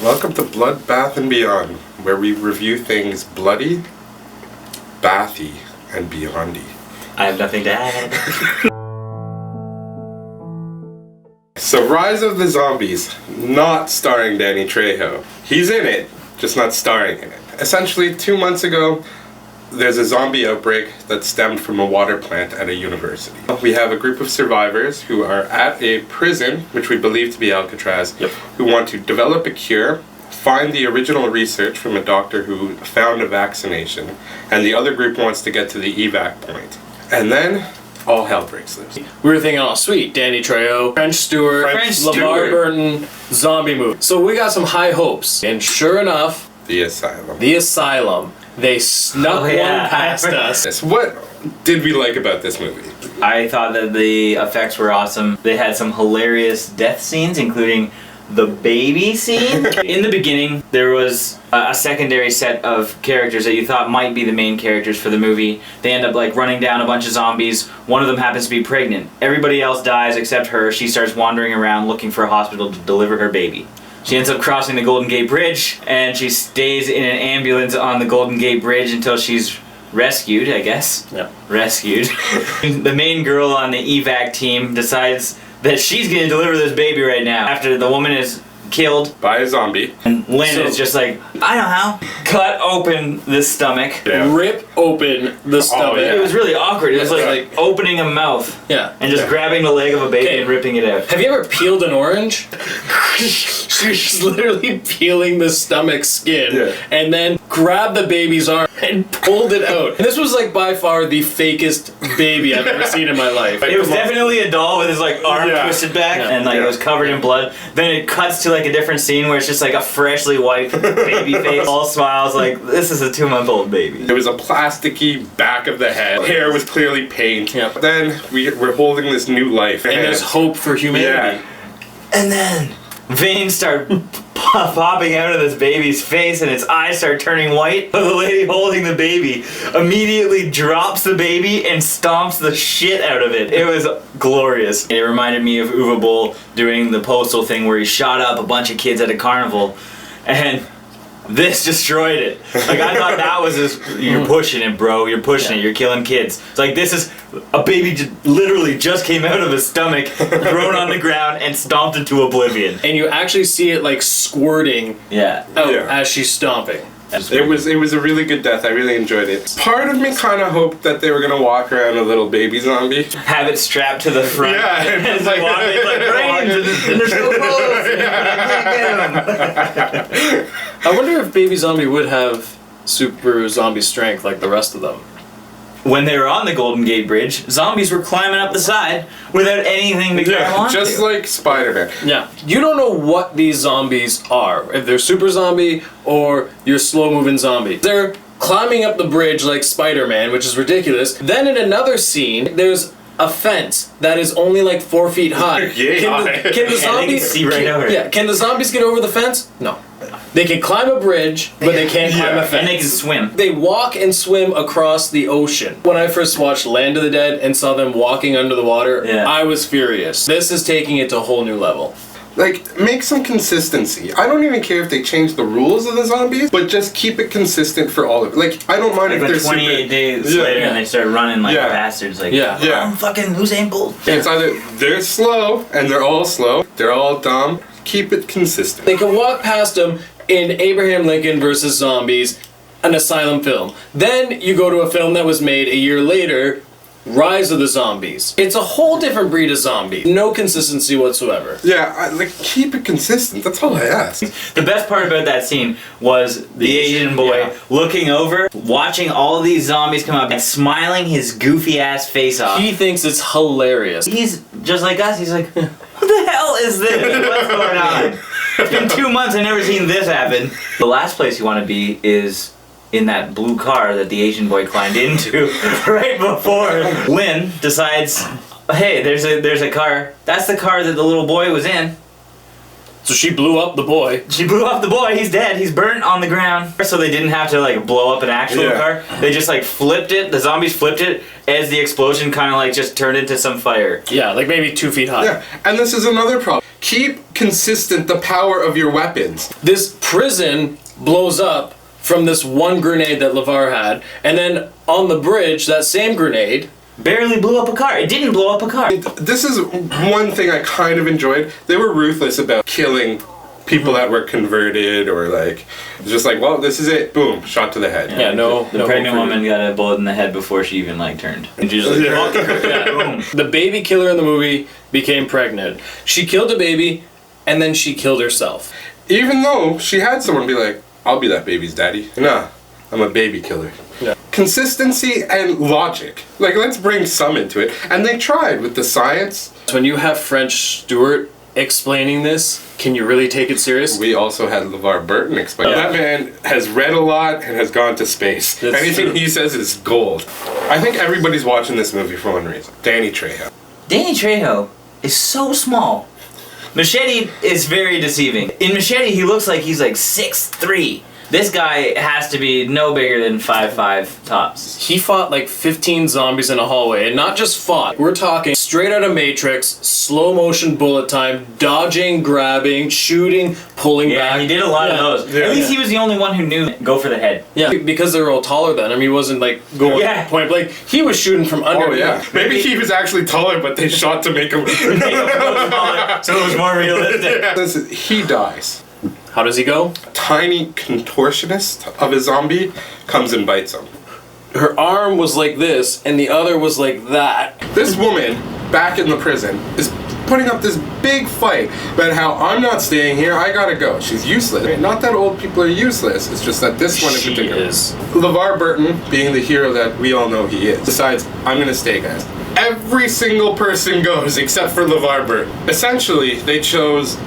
Welcome to Bloodbath and Beyond, where we review things bloody, bathy, and beyondy. I have nothing to add. So, Rise of the Zombies, not starring Danny Trejo. He's in it, just not starring in it. Essentially, 2 months ago, there's a zombie outbreak that stemmed from a water plant at a university. We have a group of survivors who are at a prison, which we believe to be Alcatraz, who want to develop a cure, find the original research from a doctor who found a vaccination, and the other group wants to get to the evac point. And then, all hell breaks loose. We were thinking, oh sweet, Danny Trejo, French Stewart, LeVar Burton, zombie movie. So we got some high hopes. And sure enough, The Asylum. They snuck one past us. What did we like about this movie? I thought that the effects were awesome. They had some hilarious death scenes, including the baby scene. In the beginning, there was a secondary set of characters that you thought might be the main characters for the movie. They end up like running down a bunch of zombies. One of them happens to be pregnant. Everybody else dies except her. She starts wandering around looking for a hospital to deliver her baby. She ends up crossing the Golden Gate Bridge, and she stays in an ambulance on the Golden Gate Bridge until she's rescued, I guess. Yep. Rescued. The main girl on the evac team decides that she's gonna deliver this baby right now after the woman is killed by a zombie. And Lynn is just like, I don't know. Cut open the stomach. Yeah. Rip open the stomach. yeah. It was really awkward. It was like opening a mouth. Yeah. And just grabbing the leg of a baby and ripping it out. Have you ever peeled an orange? She's literally peeling the stomach skin and then grabbed the baby's arm and pulled it out. And this was like by far the fakest baby I've ever seen in my life. It was definitely a doll with his like arm twisted back and like it was covered in blood. Then it cuts to like a different scene where it's just like a freshly wiped baby face, all smiles, like this is a 2-month-old baby. It was a plasticky back of the head. Hair was clearly paint. Yeah. Then we're holding this new life. And there's hope for humanity. Yeah. And then veins start popping out of this baby's face and its eyes start turning white. The lady holding the baby immediately drops the baby and stomps the shit out of it. It was glorious. It reminded me of Uwe Boll doing the Postal thing where he shot up a bunch of kids at a carnival, and this destroyed it. Like, I thought that was just, you're pushing it, bro. You're pushing it. You're killing kids. It's like, this is a baby literally just came out of his stomach, thrown on the ground, and stomped into oblivion. And you actually see it like squirting out as she's stomping. It was a really good death. I really enjoyed it. Part of me kind of hoped that they were gonna walk around a little baby zombie. Have it strapped to the front. Yeah, and it's like walking like brains, and they're so close. I wonder if baby zombie would have super zombie strength like the rest of them. When they were on the Golden Gate Bridge, zombies were climbing up the side without anything to grab onto. Just like Spider-Man. Yeah. You don't know what these zombies are. If they're super zombie or you're slow-moving zombie. They're climbing up the bridge like Spider-Man, which is ridiculous. Then in another scene, there's a fence that is only like 4 feet high. Can the zombies see right over it. Yeah. Can the zombies get over the fence? No. They can climb a bridge, but they can't climb a fence. And they can swim. They walk and swim across the ocean. When I first watched Land of the Dead and saw them walking under the water, I was furious. This is taking it to a whole new level. Like, make some consistency. I don't even care if they change the rules of the zombies, but just keep it consistent for all of it. Like, I don't mind if they're 28 days later and they start running like bastards. Like, I'm fucking Usain Bolt. It's either they're slow and they're all slow, they're all dumb. Keep it consistent. They can walk past them in Abraham Lincoln versus Zombies, an asylum film. Then you go to a film that was made a year later, Rise of the Zombies. It's a whole different breed of zombie. No consistency whatsoever. Yeah, like, keep it consistent. That's all I ask. The best part about that scene was the Asian boy looking over, watching all of these zombies come up and smiling his goofy ass face off. He thinks it's hilarious. He's just like us. He's like, what the hell is this? What's going on? It's been 2 months. I've never seen this happen. The last place you want to be is in that blue car that the Asian boy climbed into right before Lynn decides, hey, there's a car. That's the car that the little boy was in. So she blew up the boy. She blew up the boy. He's dead. He's burnt on the ground. So they didn't have to like blow up an actual car. They just like flipped it. The zombies flipped it as the explosion kind of like just turned into some fire. Yeah, like maybe 2 feet high. Yeah, and this is another problem. Keep consistent the power of your weapons. This prison blows up from this one grenade that LeVar had, and then on the bridge, that same grenade barely blew up a car. It didn't blow up a car. This is one thing I kind of enjoyed. They were ruthless about killing people that were converted, or like, just like, well, this is it. Boom, shot to the head. Yeah, no. The pregnant woman got a bullet in the head before she even like turned. And she just like, boom. The baby killer in the movie became pregnant. She killed the baby, and then she killed herself. Even though she had someone be like, I'll be that baby's daddy. Nah, I'm a baby killer. Yeah. Consistency and logic. Like, let's bring some into it. And they tried with the science. When you have French Stewart explaining this, can you really take it serious? We also had LeVar Burton explain. Yeah. That man has read a lot and has gone to space. That's Anything true. he says is gold. I think everybody's watching this movie for one reason. Danny Trejo. Danny Trejo is so small. Machete is very deceiving. In Machete, he looks like he's like 6'3". This guy has to be no bigger than 5'5" tops. He fought like 15 zombies in a hallway, and not just fought. We're talking straight out of Matrix, slow motion bullet time, dodging, grabbing, shooting, pulling Yeah, back. he did a lot of those. Yeah. At least he was the only one who knew go for the head. Yeah, because they were all taller than him. He wasn't like going point blank. He was shooting from under. Oh, yeah. Maybe he was actually taller, but they shot to make him. So it was more realistic. Listen, he dies. How does he go? Tiny contortionist of a zombie comes and bites him. Her arm was like this, and the other was like that. This woman, back in the prison, is putting up this big fight about how I'm not staying here, I gotta go. She's useless. Not that old people are useless, it's just that this one in She particular. is. LeVar Burton, being the hero that we all know he is, decides, I'm gonna stay, guys. Every single person goes except for LeVar Burton. Essentially, they chose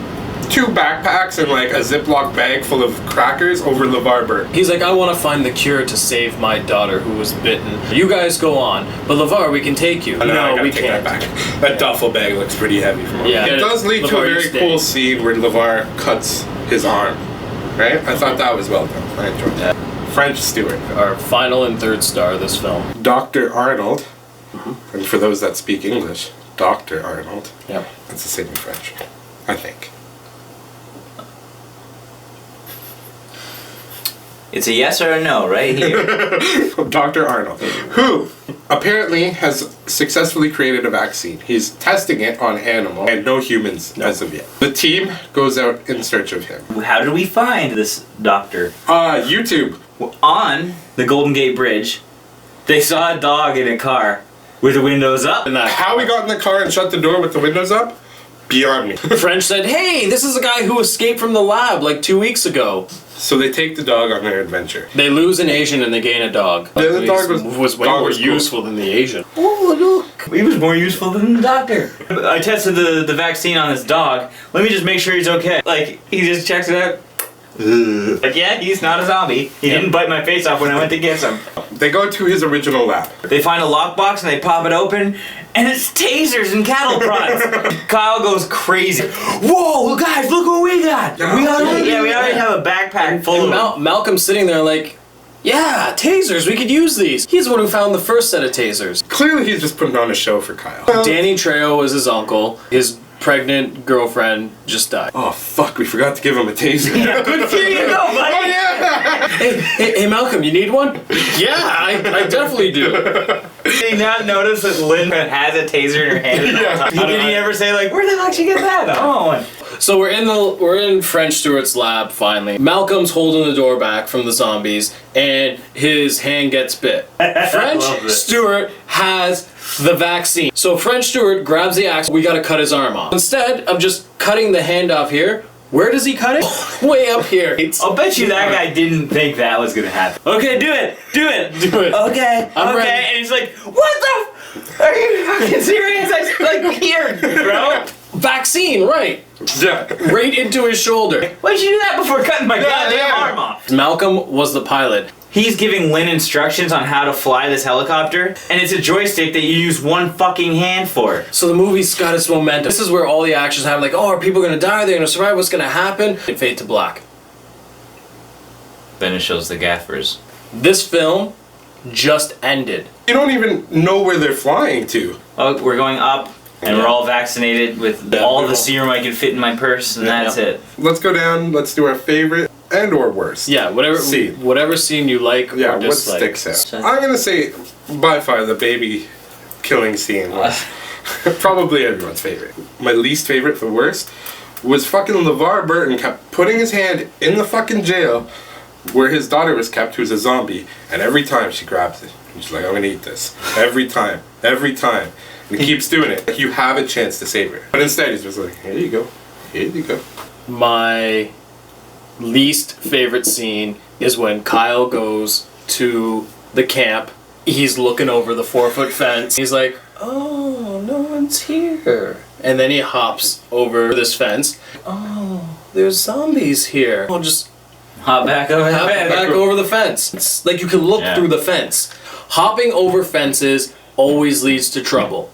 2 backpacks and like a Ziploc bag full of crackers over LeVar Burton. He's like, I want to find the cure to save my daughter who was bitten. You guys go on, but LeVar, we can take you. I gotta we take can't. that back. That duffel bag looks pretty heavy from Yeah. It does lead to LeVar, a you very stay. cool scene where LeVar cuts his arm. Right? I thought that was well done. I enjoyed that. French Stewart. Our final and third star of this film. Dr. Arnold. And for those that speak English, Dr. Arnold. Yeah. That's the same in French. I think. It's a yes or a no right here. Dr. Arnold, who apparently has successfully created a vaccine. He's testing it on animals and no humans as of yet. The team goes out in search of him. How did we find this doctor? YouTube. On the Golden Gate Bridge, they saw a dog in a car with the windows up. And that How we got in the car and shut the door with the windows up? Beyond me. French said, hey, this is a guy who escaped from the lab like 2 weeks ago. So they take the dog on their adventure. They lose an Asian and they gain a dog. The dog was way dog more was cool. useful than the Asian. Oh, look. He was more useful than the doctor. I tested the vaccine on this dog. Let me just make sure he's okay. Like, he just checks it out. Like, yeah, he's not a zombie. He didn't bite my face off when I went to get some. They go to his original lab. They find a lockbox and they pop it open, and it's tasers and cattle prods. Kyle goes crazy. Whoa, guys, look what we got! We already have a backpack full And of them. Malcolm's sitting there like, yeah, tasers, we could use these. He's the one who found the first set of tasers. Clearly he's just putting on a show for Kyle. Danny Trejo was his uncle. His pregnant girlfriend just died. Oh fuck, we forgot to give him a taser. Good for you, go, buddy! Oh yeah! Hey, Malcolm, you need one? Yeah, I definitely do. Did you not notice that Lynn has a taser in her hand? Yeah. Did he ever say, like, where the heck did you get that? Oh, So we're in French Stewart's lab finally. Malcolm's holding the door back from the zombies, and his hand gets bit. French love this. Stewart has the vaccine. So French Stewart grabs the axe. We gotta cut his arm off. Instead of just cutting the hand off here, where does he cut it? Way up here. I'll bet you that guy didn't think that was gonna happen. Okay, do it! Do it! Do it. Okay, I'm okay. ready. And he's like, what the? Are you fucking serious? I like, here, bro. Vaccine, right? Yeah. Right into his shoulder. Why'd you do that before cutting my goddamn yeah. arm off? Malcolm was the pilot. He's giving Lynn instructions on how to fly this helicopter, and it's a joystick that you use one fucking hand for. So the movie's got its momentum. This is where all the actions happen. Like, oh, are people gonna die? Are they gonna survive? What's gonna happen? And fade to black. Then it shows the gaffers. This film just ended. You don't even know where they're flying to. Oh, we're going up And we're all vaccinated with Yeah, all we the all- serum I can fit in my purse, and that's it. Let's go down. Let's do our favorite and or worst. Yeah, Scene. whatever scene you like Yeah, or what dislike. sticks out? I'm gonna say, by far, the baby killing scene was probably everyone's favorite. My least favorite for worst was fucking LeVar Burton kept putting his hand in the fucking jail where his daughter was kept, who's a zombie, and every time she grabs it, and she's like, I'm gonna eat this. Every time. And he keeps doing it. Like, you have a chance to save her. But instead, he's just like, here you go. Here you go. My least favorite scene is when Kyle goes to the camp. He's looking over the 4-foot fence. He's like, oh, no one's here. And then he hops over this fence. Oh, there's zombies here. I'll just Hop back over hop back over the fence. It's like you can look Yeah. through the fence. Hopping over fences always leads to trouble.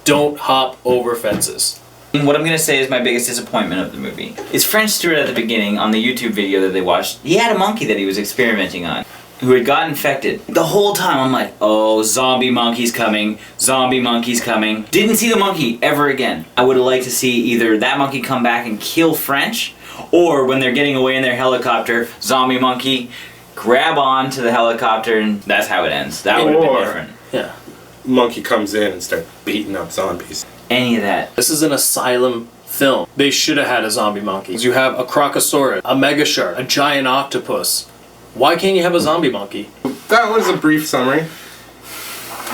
Don't hop over fences. What I'm gonna say is my biggest disappointment of the movie is French Stewart at the beginning on the YouTube video that they watched. He had a monkey that he was experimenting on who had got infected. The whole time I'm like, oh, zombie monkey's coming, zombie monkey's coming. Didn't see the monkey ever again. I would have liked to see either that monkey come back and kill French, or when they're getting away in their helicopter, zombie monkey grab on to the helicopter and that's how it ends. That would have been Or- different. Yeah. Monkey comes in and starts beating up zombies. Any of that. This is an asylum film. They should have had a zombie monkey. You have a crocosaurus, a megashark, a giant octopus. Why can't you have a zombie monkey? That was a brief summary.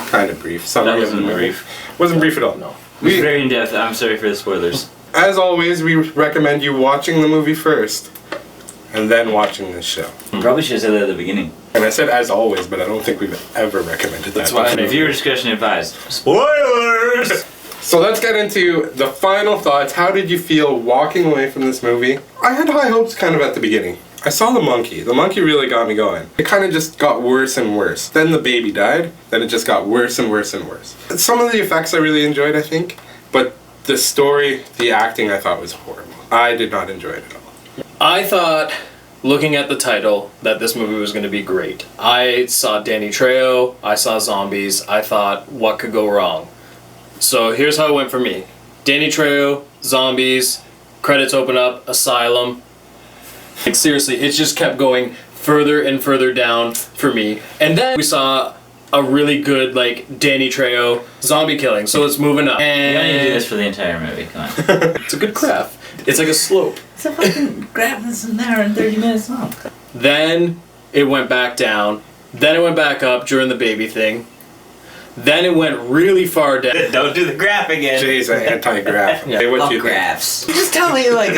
Kind of brief. Summary That of the wasn't movie. brief. Wasn't brief at all. No. It was very in depth. I'm sorry for the spoilers. As always, we recommend you watching the movie first, and then watching this show. Probably should have said that at the beginning. And I said as always, but I don't think we've ever recommended that. That's why I- Viewer discretion advised. Spoilers! So let's get into the final thoughts. How did you feel walking away from this movie? I had high hopes kind of at the beginning. I saw the monkey. The monkey really got me going. It kind of just got worse and worse. Then the baby died. Then it just got worse and worse and worse. Some of the effects I really enjoyed, I think. But the story, the acting, I thought was horrible. I did not enjoy it at all. I thought, looking at the title, that this movie was going to be great. I saw Danny Trejo, I saw zombies, I thought, what could go wrong? So here's how it went for me. Danny Trejo, zombies, credits open up, asylum. Like seriously, it just kept going further and further down for me. And then we saw a really good, like, Danny Trejo zombie killing, so it's moving up. You don't need to do And this for the entire movie, come on. it's a good graph. It's like a slope. It's a fucking graph that's an hour and 30 minutes long. Then it went back down. Then it went back up during the baby thing. Then it went really far down. Don't do the graph again. Jay's an anti-graph. Yeah. Hey, what Love do you think? graphs. Just tell me like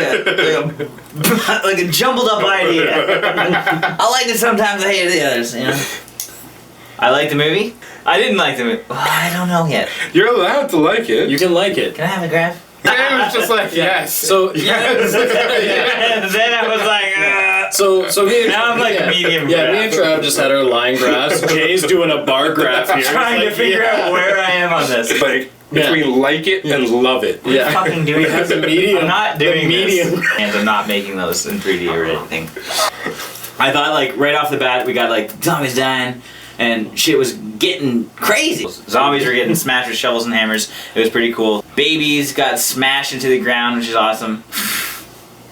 like a jumbled up idea. I like it sometimes, I hate it the others, you know? I like the movie. I didn't like the movie. Well, I don't know yet. You're allowed to like it. You can like it. Can I have a graph? Jay was just like, yes. So Yes. Then I was like, so me and Now I'm like medium Yeah, graph. me and Trav just had our line graphs. Jay's doing a bar graph here. trying It's to figure out where I am on this. Like, Yeah. between like it and love it. Yeah. Fucking doing We have this. the medium. I'm not doing the medium. this. And I'm not making those in 3D or anything. I thought like right off the bat we got like zombies dying and shit was getting crazy. Zombies were getting smashed with shovels and hammers. It was pretty cool. Babies got smashed into the ground, which is awesome.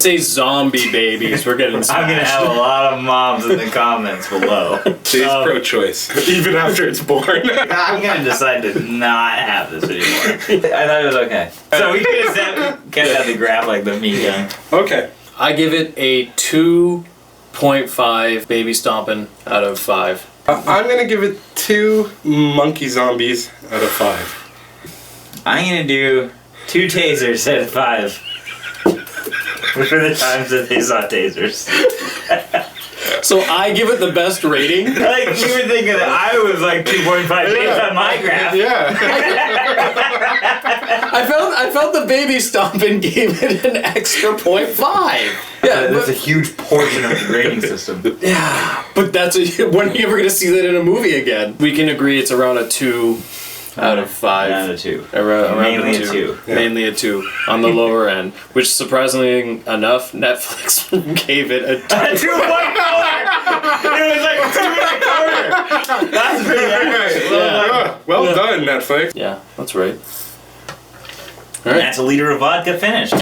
Say zombie babies. We're getting smashed. I'm gonna have a lot of moms in the comments below. Jay's pro-choice, even after it's born. I'm gonna decide to not have this anymore. I thought it was okay. So we could have kept at the graph like the medium. Okay. I give it a 2.5 baby stomping out of 5. I'm gonna give it 2 monkey zombies out of 5. I'm gonna do 2 tasers out of 5. For the times that they saw tasers. So I give it the best rating. Like, you were thinking that I was like 2.5 based on my graph. Yeah. I felt the baby stomping gave it an extra 0.5. Yeah, That's a huge portion of the rating system. yeah, but when are you ever gonna see that in a movie again? We can agree it's around a 2 out of 5. Down to 2. Around Mainly a a 2. 2. Mainly a 2 on the lower end, which surprisingly enough, Netflix gave it a 2. 2.4! It was like 2.25! That's pretty accurate. Yeah. Well done, Netflix. Yeah, that's right. All right. That's a liter of vodka finished.